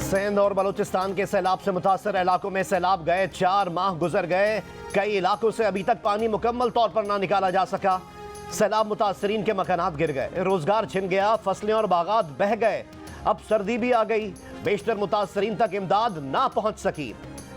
सिंध और बलूचिस्तान के सैलाब से मुतासर इलाकों में सैलाब गए 4 माह गुजर गए। कई इलाकों से अभी तक पानी मुकम्मल तौर पर ना निकाला जा सका। सैलाब मुतासरीन के मकानात गिर गए, रोजगार छिन गया, फसलें और बागात बह गए। अब सर्दी भी आ गई, बेशतर मुतासरीन तक इमदाद ना पहुंच सकी।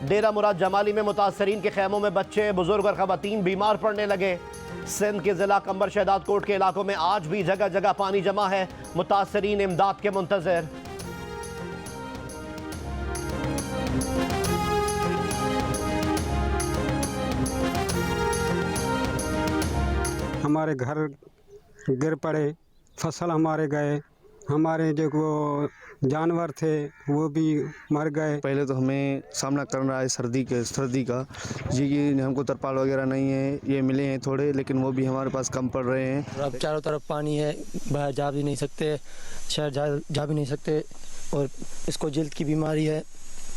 डेरा मुराद जमाली में मुतासरीन के खैमों में बच्चे, बुजुर्ग और खवातीन बीमार पड़ने लगे। सिंध के जिला कंबर शहदाद कोट के इलाकों में आज भी जगह जगह पानी जमा है। मुतासरीन इमदाद के मुंतजर। हमारे घर गिर पड़े, फसल हमारे गए, हमारे जो जानवर थे वो भी मर गए। पहले तो हमें सामना करना है सर्दी का जी कि हमको तरपाल वगैरह नहीं है, ये मिले हैं थोड़े, लेकिन वो भी हमारे पास कम पड़ रहे हैं। अब चारों तरफ पानी है, बाहर जा भी नहीं सकते, शहर जा भी नहीं सकते, और इसको जल्द की बीमारी है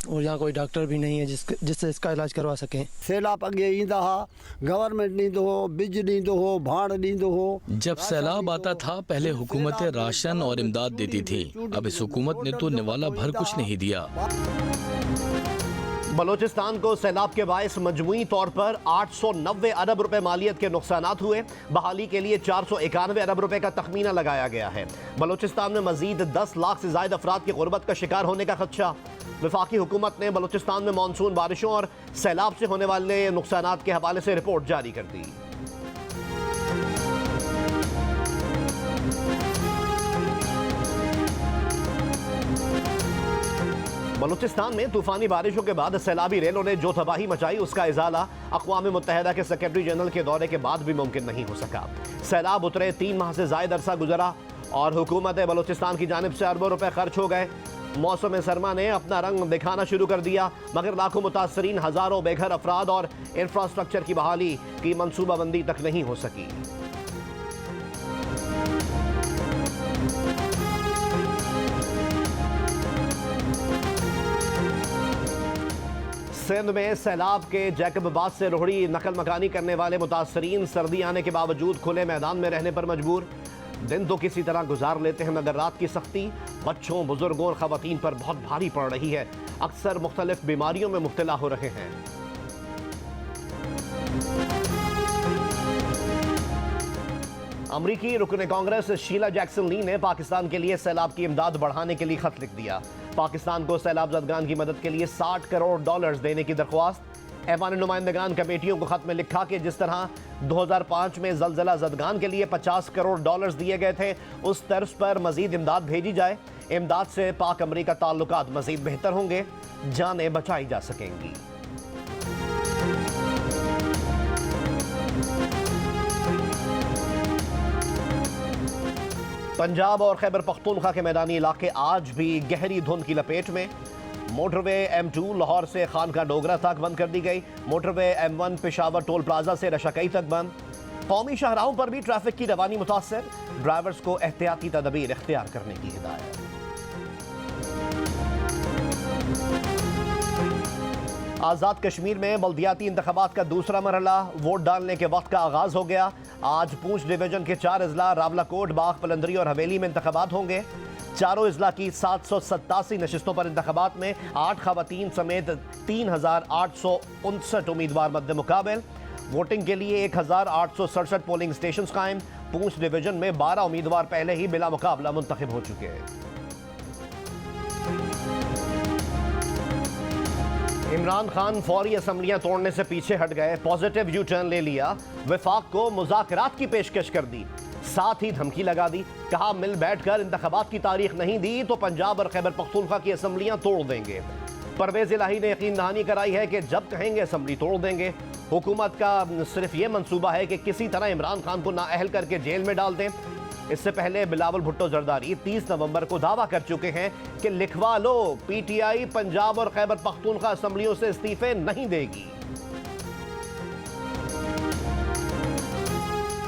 और यहाँ कोई डॉक्टर भी नहीं है जिससे इसका इलाज करवा सकें। सैलाब अगे ईंदा हा, गवर्नमेंट ॾींदो हो, बिज ॾींदो हो, भाण ॾींदो हो। जब सैलाब आता था पहले हुकूमतें राशन और इमदाद देती थी, अब इस हुकूमत ने तो निवाला भर कुछ नहीं दिया। बलूचिस्तान को सैलाब के बायस मजमूई तौर पर 890 अरब रुपए मालियत के नुकसानात हुए। बहाली के लिए 491 अरब रुपए का तखमीना लगाया गया है। बलूचिस्तान में मजीद 10 लाख से ज्यादा अफराद की गुर्बत का शिकार होने का खदशा। वफाकी हुकूमत ने बलूचिस्तान में मानसून बारिशों और सैलाब से होने वाले नुकसानात के हवाले से रिपोर्ट जारी कर दी। बलूचिस्तान में तूफानी बारिशों के बाद सैलाबी रेलों ने जो तबाही मचाई, उसका इजाला अक़वाम मुत्तहिदा के सेक्रेटरी जनरल के दौरे के बाद भी मुमकिन नहीं हो सका। सैलाब उतरे 3 माह से ज़ायद अरसा गुजरा और हुकूमत बलूचिस्तान की जानिब से अरबों रुपए खर्च हो गए। मौसम सरमा ने अपना रंग दिखाना शुरू कर दिया, मगर लाखों मुतासरीन, हज़ारों बेघर अफराद और इंफ्रास्ट्रक्चर की बहाली की मनसूबाबंदी तक नहीं हो सकी। सिंध में सैलाब के जैकबाबाद से रोहड़ी नकल मकानी करने वाले मुतासरीन सर्दी आने के बावजूद खुले मैदान में रहने पर मजबूर। दिन तो किसी तरह गुजार लेते हैं, मगर रात की सख्ती बच्चों, बुजुर्गों और खवातीन पर बहुत भारी पड़ रही है। अक्सर मुख्तलिफ बीमारियों में मुब्तला हो रहे हैं। अमरीकी रुकन कांग्रेस शीला जैक्सन ली ने पाकिस्तान के लिए सैलाब की इमदाद बढ़ाने के लिए खत लिख दिया। पाकिस्तान को सैलाब ज़दगान की मदद के लिए $60 करोड़ देने की दरख्वास्त। ऐवान नुमाइंदगान कमेटियों को खत में लिखा कि जिस तरह 2005 में ज़लज़ला ज़दगान के लिए $50 करोड़ दिए गए थे, उस तर्ज पर मजीद इमदाद भेजी जाए। इमदाद से पाक अमरीका ताल्लुकात मजीद बेहतर होंगे, जानें बचाई जा सकेंगी। पंजाब और खैबर पख्तूनख्वा के मैदानी इलाके आज भी गहरी धुंध की लपेट में। मोटरवे M2 लाहौर से खानका डोगरा तक बंद कर दी गई। Motorway M1 Peshawar toll plaza से रशाकई तक बंद। कौमी शाहराहों पर भी ट्रैफिक की रवानी मुतासर, ड्राइवर्स को एहतियाती तदबीर इख्तियार करने की हिदायत। आज़ाद कश्मीर में बल्दियाती इंतखाबात का दूसरा मरहला, वोट डालने के वक्त का आगाज हो गया। आज पूंछ डिवीजन के 4 अजला रावलाकोट, बाग पलंदरी और हवेली में इंतखाबात होंगे। चारों अजला की 787 नशिस्तों पर इंतखाबात में 8 खवातीन समेत 3859 उम्मीदवार मद्दे मुकाबिल। वोटिंग के लिए 1867 पोलिंग स्टेशन कायम। पूंछ डिवीजन में 12 उम्मीदवार पहले ही बिला मुकाबला मुंतखब हो चुके हैं। इमरान खान फौरी असम्बलियां तोड़ने से पीछे हट गए, पॉजिटिव यू टर्न ले लिया। वफाक को मुज़ाकरात की पेशकश कर दी, साथ ही धमकी लगा दी। कहा मिल बैठकर इंतखाबात की तारीख नहीं दी तो पंजाब और खैबर पख्तूनख्वा की असम्बलियां तोड़ देंगे। परवेज इलाही ने यकीन दहानी कराई है कि जब कहेंगे असम्बली तोड़ देंगे। हुकूमत का सिर्फ ये मंसूबा है कि किसी तरह इमरान खान को नाअहल करके जेल में डाल दें। इससे पहले बिलावल भुट्टो जरदारी 30 नवंबर को दावा कर चुके हैं कि लिखवा लो, PTI पंजाब और खैबर पख्तूनख्वा असम्बलियों से इस्तीफे नहीं देगी।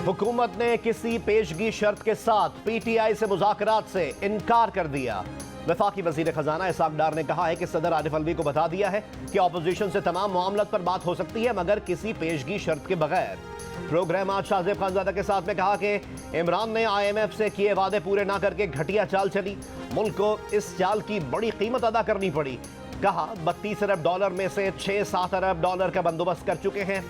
हुकूमत ने किसी पेशगी शर्त के साथ PTI से मुज़ाकरात से इनकार कर दिया। वफाकी वजीर खजाना इसाक डार ने कहा है कि सदर आरिफ अलवी को बता दिया है कि अपोजिशन से तमाम मामलों पर बात हो सकती है मगर किसी पेशगी शर्त के बगैर। प्रोग्राम आज शाहजेब खानजादा के साथ में कहा कि इमरान ने IMF से किए वादे पूरे ना करके घटिया चाल चली, मुल्क को इस चाल की बड़ी कीमत अदा करनी पड़ी। कहा 32 अरब डॉलर में से 6-7 अरब डॉलर का बंदोबस्त कर चुके हैं।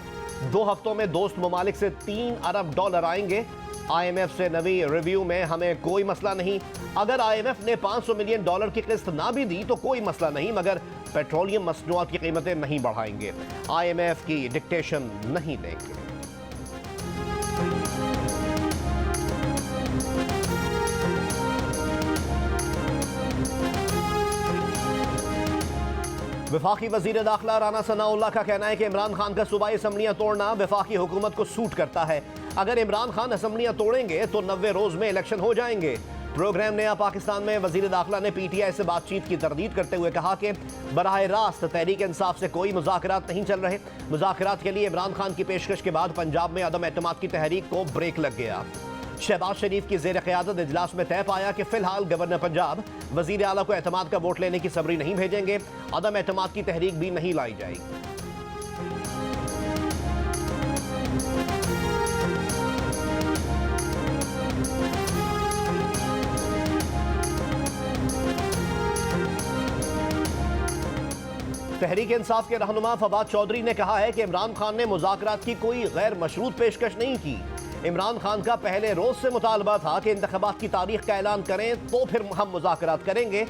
2 हफ्तों में दोस्त ममालिक से 3 अरब डॉलर आएंगे। IMF से नवी रिव्यू में हमें कोई मसला नहीं। अगर IMF ने 500 मिलियन डॉलर की किस्त ना भी दी तो कोई मसला नहीं, मगर पेट्रोलियम मसनूआत की कीमतें नहीं बढ़ाएंगे। IMF की डिक्टेशन नहीं लेंगे। वफाकी वजीर दाखिला राना सनाउल्लाह का कहना है कि इमरान खान का सूबाई असम्बलियां तोड़ना वफाकी हुकूमत को सूट करता है। अगर इमरान खान असम्बलियां तोड़ेंगे तो 90 रोज में इलेक्शन हो जाएंगे। प्रोग्राम नया पाकिस्तान में वजीर दाखिला ने PTI से बातचीत की तरदीद करते हुए कहा कि बराह रास्त तहरीक इंसाफ से कोई मुज़ाकरात नहीं चल रहे। मुज़ाकरात के लिए इमरान खान की पेशकश के बाद पंजाब में अदम एतमाद की तहरीक को ब्रेक लग गया। शहबाज शरीफ की ज़ेर क़यादत इजलास में तय पाया कि फिलहाल गवर्नर पंजाब वज़ीर आला को एतमाद का वोट लेने की सबरी नहीं भेजेंगे। अदम एतमाद की तहरीक भी नहीं लाई जाएगी। तहरीक इंसाफ के रहनुमा फवाद चौधरी ने कहा है कि इमरान खान ने मुज़ाकरात की कोई गैर मशरूत पेशकश नहीं की। इमरान खान का पहले रोज से मुतालबा था कि इंतखाबात की तारीख का ऐलान करें तो फिर हम मुज़ाकरात करेंगे।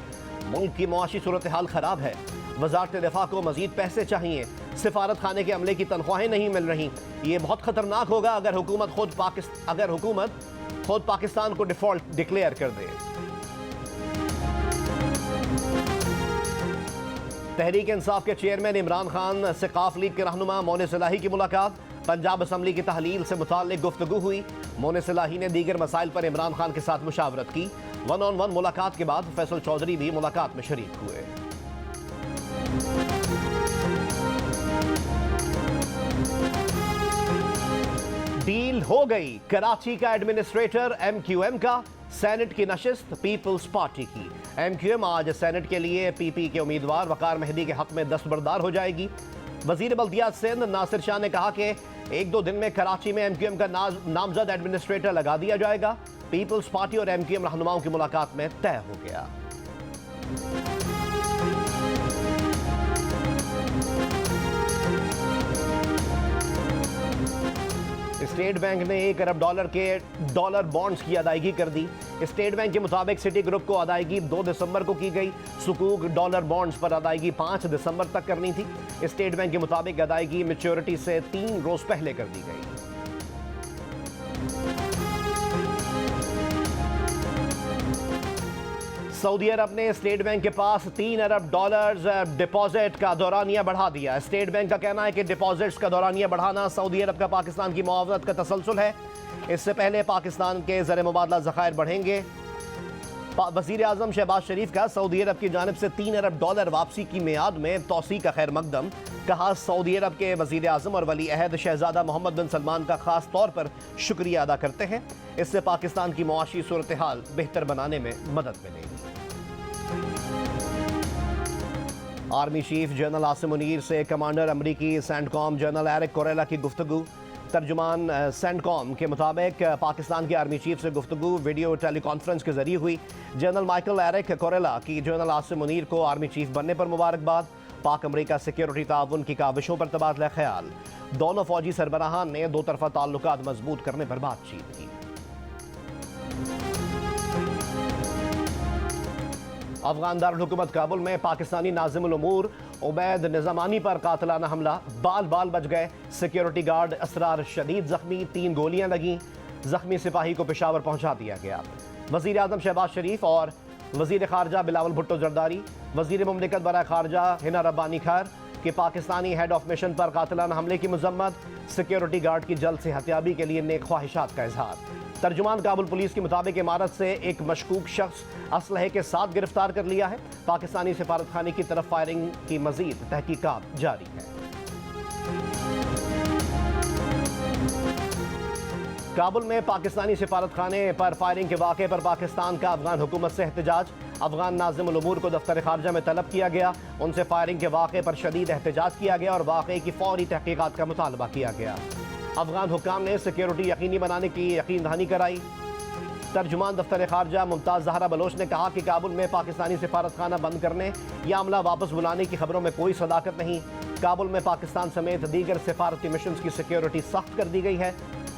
मुल्क की मुआशी सूरत हाल खराब है। वज़ारत दिफा को मजीद पैसे चाहिए। सिफारत खाने के अमले की तनख्वाहें नहीं मिल रही। ये बहुत खतरनाक होगा अगर हुकूमत खुद पाकिस्तान को डिफॉल्ट डिक्लेयर कर दे। तहरीक इंसाफ के चेयरमैन इमरान खान से काफ लीग के रहनुमा मोने सलाही की मुलाकात। पंजाब असम्बली की तहलील से मुताल्लिक गुफ्तगू हुई। मोने सलाही ने दीगर मसाइल पर इमरान खान के साथ मुशावरत की। 1-on-1 मुलाकात के बाद फैसल चौधरी भी मुलाकात में शरीक हुए। डील हो गई। कराची का एडमिनिस्ट्रेटर MQM का, सेनेट की नशिस्त पीपल्स पार्टी की। MQM आज सेनेट के लिए PP के उम्मीदवार वकार मेहदी के हक में दस्तबरदार हो जाएगी। वजीर बल्दियात सिंध नासिर शाह ने कहा कि 1-2 दिन में कराची में MQM का नामजद एडमिनिस्ट्रेटर लगा दिया जाएगा। पीपल्स पार्टी और MQM रहनुमाओं की मुलाकात में तय हो गया। स्टेट बैंक ने 1 अरब डॉलर के डॉलर बॉन्ड्स की अदायगी कर दी। स्टेट बैंक के मुताबिक सिटी ग्रुप को अदायगी 2 दिसंबर को की गई। सुकूक डॉलर बॉन्ड्स पर अदायगी 5 दिसंबर तक करनी थी। स्टेट बैंक के मुताबिक अदायगी मैच्योरिटी से 3 रोज पहले कर दी गई। सऊदी अरब ने स्टेट बैंक के पास 3 अरब डॉलर्स डिपॉजिट का दौरानिया बढ़ा दिया। स्टेट बैंक का कहना है कि डिपॉजिट्स का दौरानिया बढ़ाना सऊदी अरब का पाकिस्तान की मुआवनत का तसलसल है। इससे पहले पाकिस्तान के ज़र मुबादला ज़खायर बढ़ेंगे। वज़ीर आज़म शहबाज शरीफ का सऊदी अरब की जानिब से 3 अरब डॉलर वापसी की मियाद में तौसी का खैर मकदम। कहा सऊदी अरब के वज़ीर आज़म और वली अहद शहज़ादा मोहम्मद बिन सलमान का ख़ास तौर पर शुक्रिया अदा करते हैं। इससे पाकिस्तान की मुआशी सूरत हाल बेहतर बनाने में मदद मिलेगी। Army chief general Asim Munir से कमांडर अमरीकी सेंटकॉम जनरल एरिक कोरेला की गुफ्तगू। तर्जुमान सेंटकॉम के मुताबिक पाकिस्तान के आर्मी चीफ से गुफ्तगू वीडियो टेलीकॉन्फ्रेंस के जरिए हुई। जनरल माइकल एरिक कोरेला की जनरल आसिम मुनीर को आर्मी चीफ बनने पर मुबारकबाद। पाक अमरीका सिक्योरिटी ताउन की काविशों पर तबादला ख्याल। दोनों फौजी सरबराहान ने 2 तरफा ताल्लुकात मजबूत करने पर बातचीत की। अफगान दारुल हुकूमत काबुल में पाकिस्तानी नाज़िमुल उमूर उबैद निज़ामानी पर कातिलाना हमला। बाल बच गए। सिक्योरिटी गार्ड असरार शदीद जख्मी। 3 गोलियां लगीं। जख्मी सिपाही को पेशावर पहुंचा दिया गया। वज़ीर आज़म शहबाज शरीफ और वज़ीर ख़ारजा बिलावल भुट्टो जरदारी, वज़ीर मुमलिकत बराए ख़ारजा हिना रब्बानी खैर के पाकिस्तानी हेड ऑफ मिशन पर कातिलाना हमले की मज़म्मत। सिक्योरिटी गार्ड की जल्द से हत्याबी के लिए नेक ख्वाहिशात का इजहार। तर्जुमान काबुल पुलिस के मुताबिक इमारत से एक मशकूक शख्स असलहे के साथ गिरफ्तार कर लिया है। पाकिस्तानी सिफारत खाने की तरफ फायरिंग की मजीद तहकीकात जारी है। काबुल में पाकिस्तानी सिफारतखाने पर फायरिंग के वाक़े पर पाकिस्तान का अफगान हुकूमत से एहतजाज। अफगान नाज़िमुल उमूर को दफ्तर खारजा में तलब किया गया। उनसे फायरिंग के वाक़े पर शदीद एहतजाज किया गया और वाक़े की फौरी तहक़ीक़ात का मुतालबा किया गया। अफगान हुक्काम ने सिक्योरिटी यकीनी बनाने की यकीन दहानी कराई। तर्जुमान दफ्तर खारजा मुमताज़ ज़हरा बलोच ने कहा कि काबुल में पाकिस्तानी सिफारतखाना बंद करने या अमला वापस बुलाने की खबरों में कोई सदाकत नहीं। काबुल में पाकिस्तान समेत दीगर सिफारती मिशन की सिक्योरिटी सख्त कर दी गई है।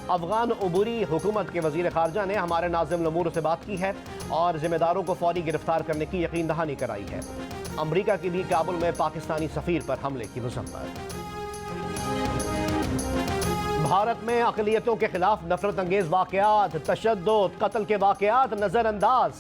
अफगान उबूरी हुकूमत के वज़ीर खारजा ने हमारे नाज़िमुल उमूर से बात की है और ज़िम्मेदारों को फौरी गिरफ्तार करने की यकीन दहानी कराई है। अमरीका की भी काबुल में पाकिस्तानी सफ़ीर पर हमले की मज़म्मत। भारत में अक़लियतों के खिलाफ नफरत अंगेज़ वाक़यात, तशद्दुद, कत्ल के वाक़यात नज़रअंदाज।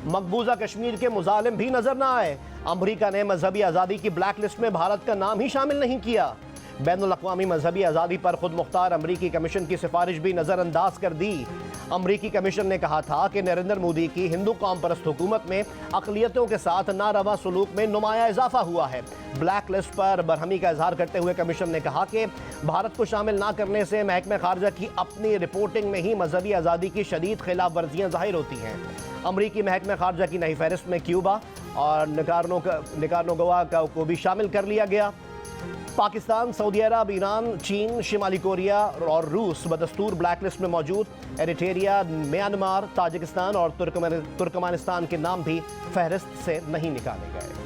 मकबूजा कश्मीर के मुजालिम भी नजर न आए। अमरीका ने मजहबी आज़ादी की ब्लैक लिस्ट में भारत का नाम ही शामिल नहीं किया। बैनुल अक़वामी मजहबी आज़ादी पर खुद मुख्तार अमरीकी कमीशन की सिफारिश भी नज़रअंदाज कर दी। अमरीकी कमीशन ने कहा था कि नरेंद्र मोदी की हिंदू कौम परस्त हुकूमत में अक़लियतों के साथ नारवा सलूक में नुमाया इजाफा हुआ है। ब्लैक लिस्ट पर बरहमी का इजहार करते हुए कमीशन ने कहा कि भारत को शामिल न करने से महकमा खारजा की अपनी रिपोर्टिंग में ही मजहबी आज़ादी की शदीद खिलाफ वर्जियाँ ज़ाहिर होती हैं। अमरीकी महकमा खारजा की नई फहरिस्त में क्यूबा और निकारागुआ को भी शामिल कर लिया गया। पाकिस्तान, सऊदी अरब, ईरान, चीन, शिमाली कोरिया और रूस बदस्तूर ब्लैक लिस्ट में मौजूद। एरिट्रिया, म्यांमार, ताजिकिस्तान और तुर्कमानिस्तान के नाम भी फहरिस्त से नहीं निकाले गए।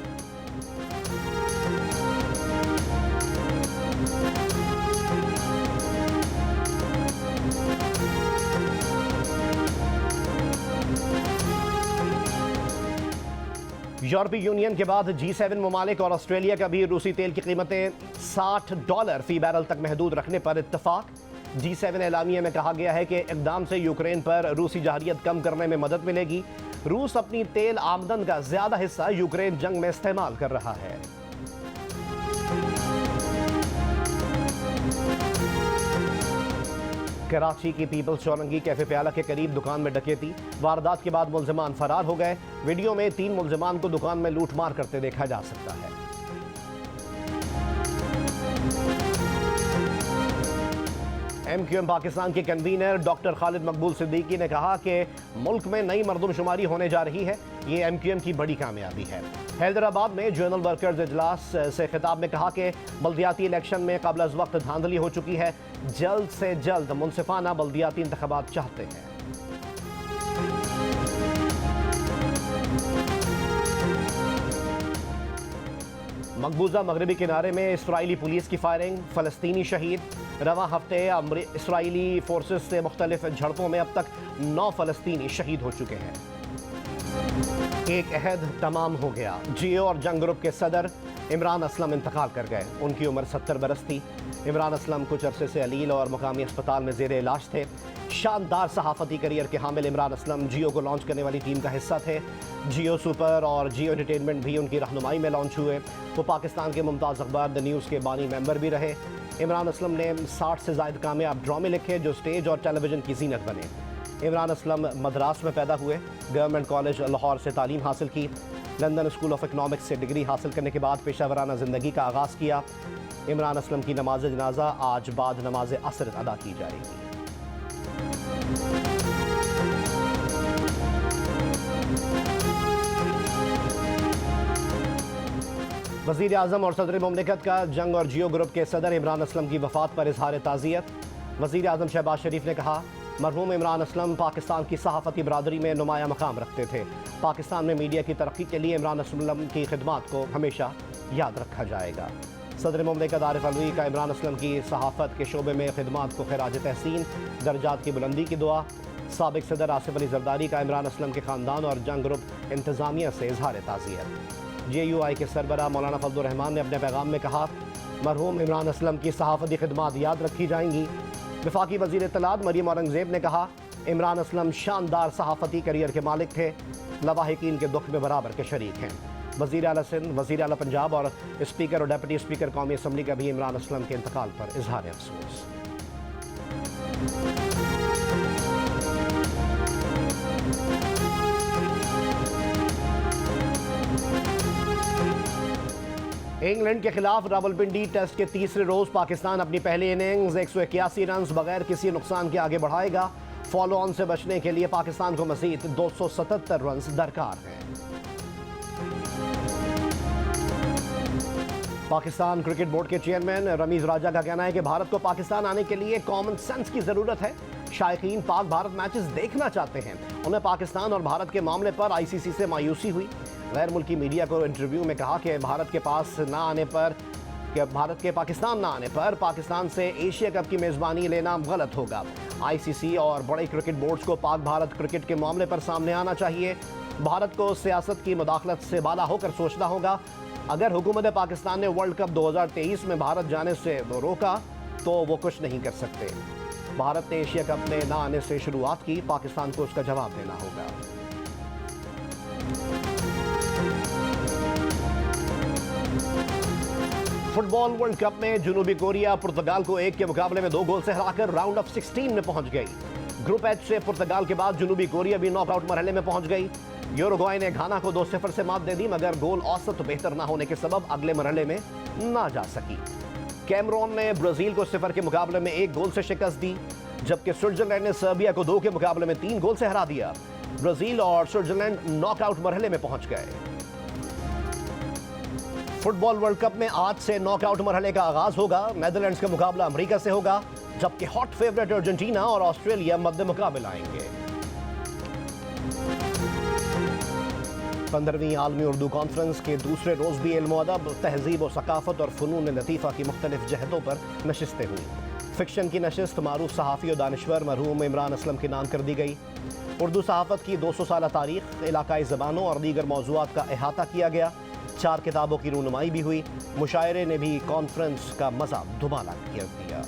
यूरोपीय यूनियन के बाद G7 ममालिक और ऑस्ट्रेलिया का भी रूसी तेल की कीमतें $60 फी बैरल तक महदूद रखने पर इत्तफाक। G7 एलामिया में कहा गया है कि इक़दाम से यूक्रेन पर रूसी जहरियत कम करने में मदद मिलेगी। रूस अपनी तेल आमदन का ज़्यादा हिस्सा यूक्रेन जंग में इस्तेमाल कर रहा है। कराची की पीपल्स चौरंगी कैफे प्याला के करीब दुकान में डकैती। वारदात के बाद मुल्जिमान फरार हो गए। वीडियो में 3 मुल्जिमान को दुकान में लूटमार करते देखा जा सकता है। MQM पाकिस्तान के कन्वीनर डॉक्टर खालिद मकबूल सिद्दीकी ने कहा कि मुल्क में नई मरदमशुमारी होने जा रही है। ये MQM की बड़ी कामयाबी है। हैदराबाद में जनरल वर्कर्स इजलास से खिताब में कहा कि बल्दियाती इलेक्शन में कबल अज़ वक्त धांधली हो चुकी है। जल्द से जल्द मुनसिफाना बल्दियाती इंतखाबात चाहते हैं। मकबूजा मगरबी किनारे में इसराइली पुलिस की फायरिंग, फ़लस्तीनी शहीद। रवां हफ्ते इसराइली फोर्सेस से मुख्तलिफ झड़पों में अब तक 9 फ़लस्तीनी शहीद हो चुके हैं। एक अहद तमाम हो गया। जियो और जंग ग्रुप के सदर इमरान असलम इंतकाल कर गए। उनकी उम्र 70 बरस थी। इमरान असलम कुछ अरसे से अलील और मुकामी अस्पताल में ज़ेर इलाज थे। शानदार सहाफ़ती करियर के हामिल इमरान असलम जियो को लॉन्च करने वाली टीम का हिस्सा थे। जियो सुपर और जियो एंटरटेनमेंट भी उनकी रहनुमाई में लॉन्च हुए। वो पाकिस्तान के मुमताज़ अखबार द न्यूज़ के बानी मेंबर भी रहे। इमरान असलम ने 60 से ज़ायद कामयाब ड्रामे लिखे जो स्टेज और टेलीविज़न की जीनत बने। इमरान असलम मद्रास में पैदा हुए। गवर्नमेंट कॉलेज लाहौर से तालीम हासिल की। लंदन स्कूल ऑफ इकनॉमिक्स से डिग्री हासिल करने के बाद पेशावराना ज़िंदगी का आगाज़ किया। इमरान असलम की नमाज जनाजा आज बाद नमाज असर अदा की जाएगी। वज़ीर आज़म और सदर मुमलिकत का जंग और जियो ग्रुप के सदर इमरान असलम की वफ़ात पर इजहार ताज़ियत। वज़ीर आज़म शहबाज शरीफ ने कहा, मरहूम इमरान असलम पाकिस्तान की सहाफ़ती बरादरी में नुमाया मकाम रखते थे। पाकिस्तान में मीडिया की तरक्की के लिए इमरान असलम की खिदमत को हमेशा याद रखा जाएगा। सदर मुमलिकत आरिफ अलवी का इमरान असलम की सहाफ़त के शोबे में खिदमत को खिराज तहसीन, दर्जात की बुलंदी की दुआ। साबिक सदर आसिफ अली जरदारी का इमरान असलम के ख़ानदान और जंग ग्रुप इंतज़ामिया से इजहार ताज़ियत। JUI के सरबरा मौलाना फजलुर रहमान ने अपने पैगाम में कहा, मरहूम इमरान असलम की सहाफ़ती खिदमत याद रखी जाएंगी। वफाकी वज़ीर इत्तलात मरियम औरंगज़ेब ने कहा, इमरान असलम शानदार सहाफ़ती करियर के मालिक थे। लवाहिकीन के दुख में बराबर के शरीक हैं। वज़ीर आला सिंध, वज़ीर आला पंजाब और स्पीकर और डिप्टी स्पीकर कौमी असम्बली का भी इमरान असलम के इंतकाल पर इजहार अफसोस। इंग्लैंड के खिलाफ रावलपिंडी टेस्ट के तीसरे रोज पाकिस्तान अपनी पहली इनिंग्स 181 रन बगैर किसी नुकसान के आगे बढ़ाएगा। फॉलो ऑन से बचने के लिए पाकिस्तान को मजीद 277 रन दरकार हैं। पाकिस्तान क्रिकेट बोर्ड के चेयरमैन रमीज राजा का कहना है कि भारत को पाकिस्तान आने के लिए कॉमन सेंस की जरूरत है। शायकीन पाक भारत मैचेस देखना चाहते हैं। उन्हें पाकिस्तान और भारत के मामले पर आईसीसी से मायूसी हुई। गैर मुल्की मीडिया को इंटरव्यू में कहा कि भारत के पाकिस्तान ना आने पर पाकिस्तान से एशिया कप की मेजबानी लेना गलत होगा। आईसीसी और बड़े क्रिकेट बोर्ड्स को पाक भारत क्रिकेट के मामले पर सामने आना चाहिए। भारत को सियासत की मुदाखलत से बाला होकर सोचना होगा। अगर हुकूमत पाकिस्तान ने वर्ल्ड कप 2023 में भारत जाने से रोका तो वो कुछ नहीं कर सकते। भारत ने एशिया कप में ना आने से शुरुआत की, पाकिस्तान को उसका जवाब देना होगा। फुटबॉल वर्ल्ड कप में जनूबी कोरिया पुर्तगाल को 1 के मुकाबले में 2 गोल से हराकर राउंड ऑफ 16 में पहुंच गई। ग्रुप एच से पुर्तगाल के बाद जनूबी कोरिया भी नॉकआउट मरहले में पहुंच गई। यूरुग्वाय ने घाना को 2-0 से मात दे दी, मगर गोल औसत बेहतर ना होने के सबब अगले मरहले में ना जा सकी। कैमरून ने ब्राजील को 0 के मुकाबले में 1 गोल से शिकस्त दी, जबकि स्विट्जरलैंड ने सर्बिया को 2 के मुकाबले में 3 गोल से हरा दिया। ब्राजील और स्विट्जरलैंड नॉकआउट मरहले में पहुंच गए। फुटबॉल वर्ल्ड कप में आज से नॉकआउट मरहले का आगाज होगा। नेदरलैंड्स का मुकाबला अमेरिका से होगा, जबकि हॉट फेवरेट अर्जेंटीना और ऑस्ट्रेलिया मद्दे मुकाबला आएंगे। 15वीं आलमी उर्दू कॉन्फ्रेंस के दूसरे रोज भी इल्म अदब, तहजीब और सकाफत और फ़नून लतीफ़ा की मुख्तलिफ जहतों पर नशिस्तें हुई। फिक्शन की नशिस्त मारूफ सहाफ़ी और दानिश्वर मरहूम इमरान असलम के नाम कर दी गई। उर्दू सहाफ़त की 200 साल तारीख़, इलाकाई ज़बानों और दीगर मौज़ूआत का अहाता किया गया। 4 किताबों की रूनुमाई भी हुई। मुशायरे ने भी कॉन्फ्रेंस का मज़ा दुबाला कर दिया।